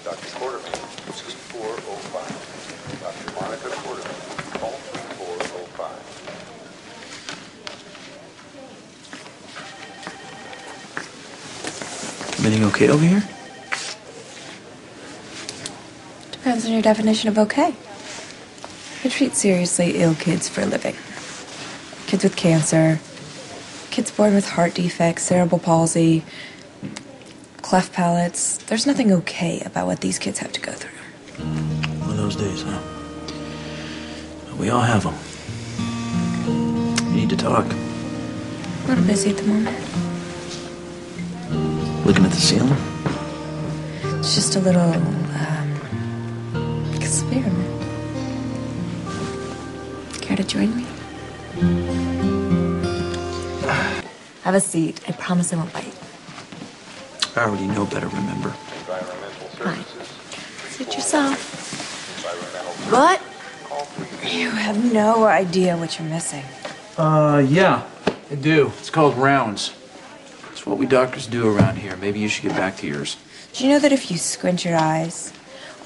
Dr. Quarterman, 6405. Dr. Monica Quarterman, call 3405. Everything okay over here? Depends on your definition of okay. I treat seriously ill kids for a living. Kids with cancer, kids born with heart defects, cerebral palsy, cleft palates. There's nothing okay about what these kids have to go through. One of those days, huh? We all have them. We need to talk. A little busy at the moment. Looking at the ceiling? It's just a little, experiment. Care to join me? Have a seat. I promise I won't bite. I already know better, remember? Fine. Suit yourself. But you have no idea what you're missing. Yeah, I do. It's called rounds. It's what we doctors do around here. Maybe you should get back to yours. Do you know that if you squint your eyes,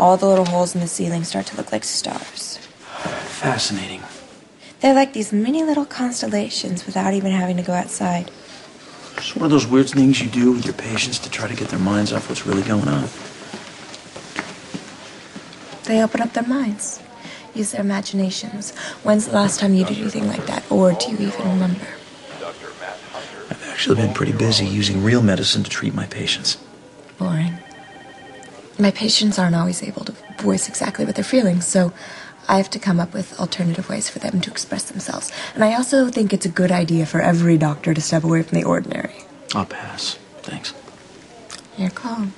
all the little holes in the ceiling start to look like stars? Fascinating. They're like these mini little constellations without even having to go outside. It's one of those weird things you do with your patients to try to get their minds off what's really going on. They open up their minds, use their imaginations. When's the last time you did anything like that, or do you even remember? I've actually been pretty busy using real medicine to treat my patients. Boring. My patients aren't always able to voice exactly what they're feeling, so I have to come up with alternative ways for them to express themselves. And I also think it's a good idea for every doctor to step away from the ordinary. I'll pass. Thanks. Your call.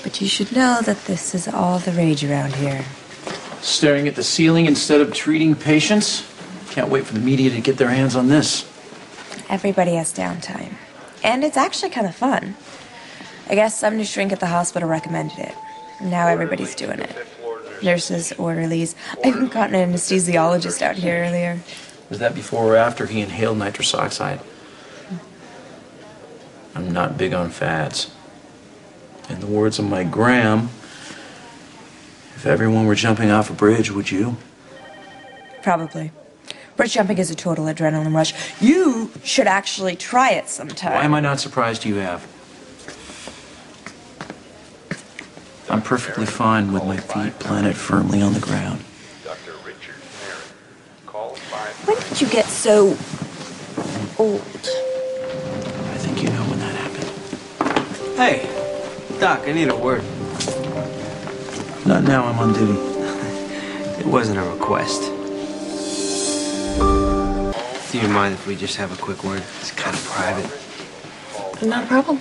But you should know that this is all the rage around here. Staring at the ceiling instead of treating patients? Can't wait for the media to get their hands on this. Everybody has downtime. And it's actually kind of fun. I guess some new shrink at the hospital recommended it. Now everybody's doing it. Nurses, orderlies. I even caught an anesthesiologist out here earlier. Was that before or after he inhaled nitrous oxide? I'm not big on fads. In the words of my Gram, if everyone were jumping off a bridge, would you? Probably. Bridge jumping is a total adrenaline rush. You should actually try it sometime. Why am I not surprised you have? I'm perfectly fine with my feet planted firmly on the ground. When did you get so old? I think you know when that happened. Hey, Doc, I need a word. Not now, I'm on duty. It wasn't a request. Do you mind if we just have a quick word? It's kind of private. Not a problem.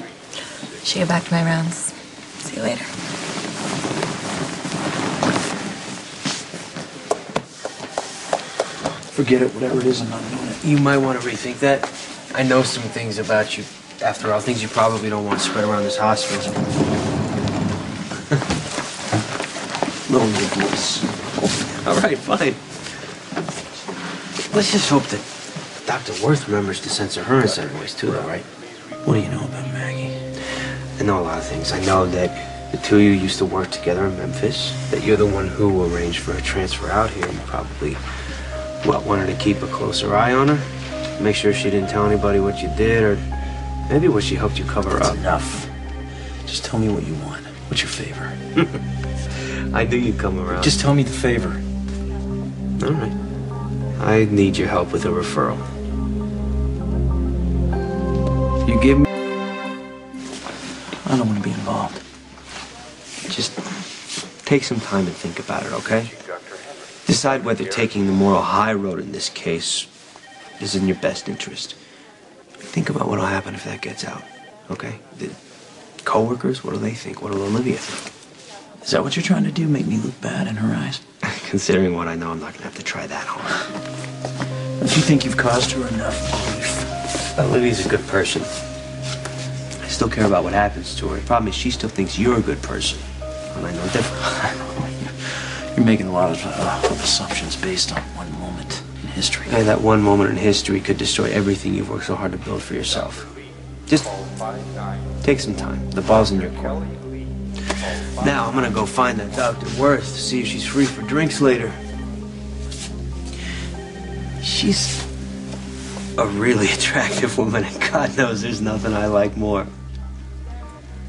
Should go back to my rounds. See you later. Forget it, whatever it is, I'm not doing it. You might want to rethink that. I know some things about you. After all, things you probably don't want spread around this hospital. Lower your voice. All right, fine. Let's just hope that Dr. Worth remembers to censor her in some ways, too, though, right? What do you know about Maggie? I know a lot of things. I know that the two of you used to work together in Memphis, that you're the one who arranged for her transfer out here. You probably, wanted to keep a closer eye on her? Make sure she didn't tell anybody what you did, or maybe what she hoped you cover up. Enough. Just tell me what you want. What's your favor? I knew you'd come around. Just tell me the favor. All right. I need your help with a referral. You give me... I don't want to be involved. Just take some time and think about it, okay? Decide whether taking the moral high road in this case is in your best interest. Think about what'll happen if that gets out, okay? The coworkers, what do they think? What'll Olivia think? Is that what you're trying to do? Make me look bad in her eyes? Considering what I know, I'm not gonna have to try that hard. Don't you think you've caused her enough grief? Olivia's a good person. I still care about what happens to her. The problem is she still thinks you're a good person. And I know different. You're making a lot of assumptions based on one moment in history. Hey, that one moment in history could destroy everything you've worked so hard to build for yourself. Just take some time. The ball's in your court. Now I'm gonna go find that Dr. Worth to see if she's free for drinks later. She's a really attractive woman, and God knows there's nothing I like more.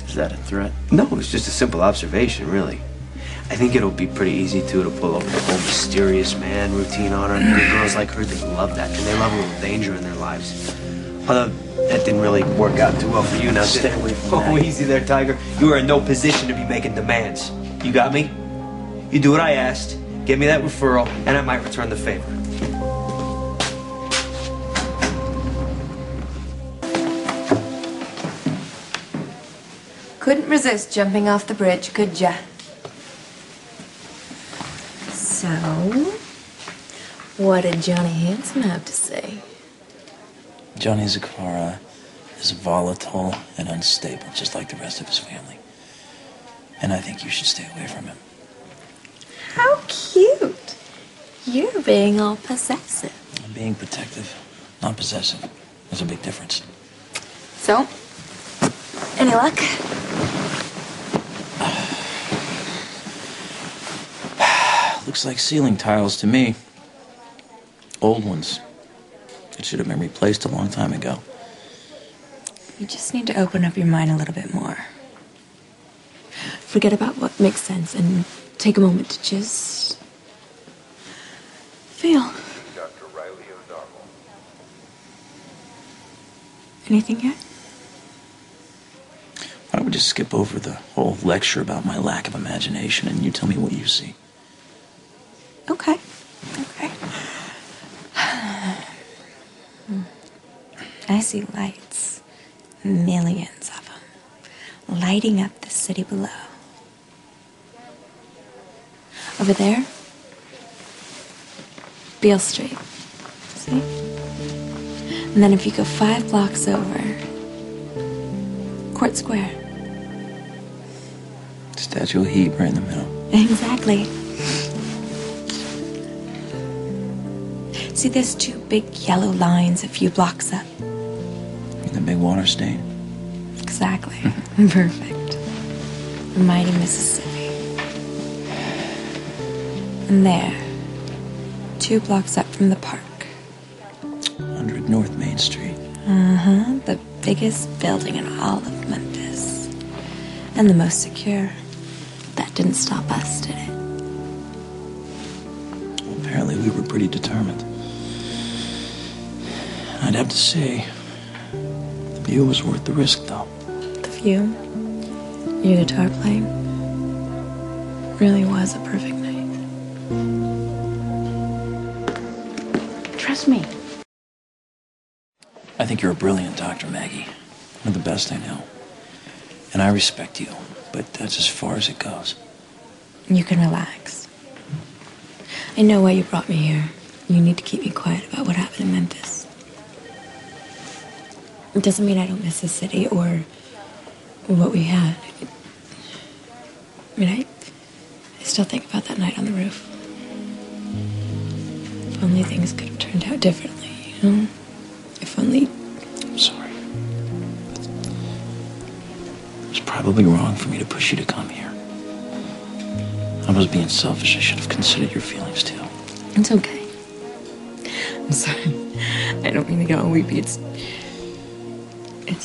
Is that a threat? No, it's just a simple observation, really. I think it'll be pretty easy, too, to pull up the whole mysterious man routine on her. And girls like her, they love that, and they love a little danger in their lives. Although, that didn't really work out too well for you. Now, Stay away from Oh, Maggie. easy there, Tiger. You are in no position to be making demands. You got me? You do what I asked, give me that referral, and I might return the favor. Couldn't resist jumping off the bridge, could ya? So, what did Johnny Handsome have to say? Johnny Zakara is volatile and unstable, just like the rest of his family. And I think you should stay away from him. How cute! You're being all possessive. I'm being protective, not possessive. There's a big difference. So, any luck? Looks like ceiling tiles to me. Old ones. It should have been replaced a long time ago. You just need to open up your mind a little bit more. Forget about what makes sense and take a moment to just feel. Dr. Riley O'Donnell. Anything yet? Why don't we just skip over the whole lecture about my lack of imagination and you tell me what you see? Okay. Okay. I see lights. Millions of them. Lighting up the city below. Over there, Beale Street. See? And then if you go 5 blocks over, Court Square. Statue of Heat right in the middle. Exactly. See, there's 2 big yellow lines a few blocks up. And the big water stain. Exactly. Perfect. The mighty Mississippi. And there, 2 blocks up from the park. 100 North Main Street. The biggest building in all of Memphis. And the most secure. That didn't stop us, did it? Well, apparently we were pretty determined. I'd have to say, the view was worth the risk, though. The view, your guitar playing, really was a perfect night. Trust me. I think you're a brilliant doctor, Maggie. One of the best I know. And I respect you, but that's as far as it goes. You can relax. I know why you brought me here. You need to keep me quiet about what happened in Memphis. It doesn't mean I don't miss the city or what we had. I mean, I still think about that night on the roof. If only things could have turned out differently, you know? If only... I'm sorry. It was probably wrong for me to push you to come here. I was being selfish. I should have considered your feelings, too. It's okay. I'm sorry. I don't mean to get all weepy. It's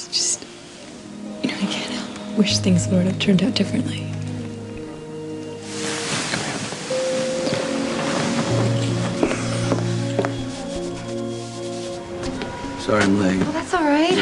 just, you know, I can't help. Wish things would have turned out differently. Sorry I'm late. Well, that's all right.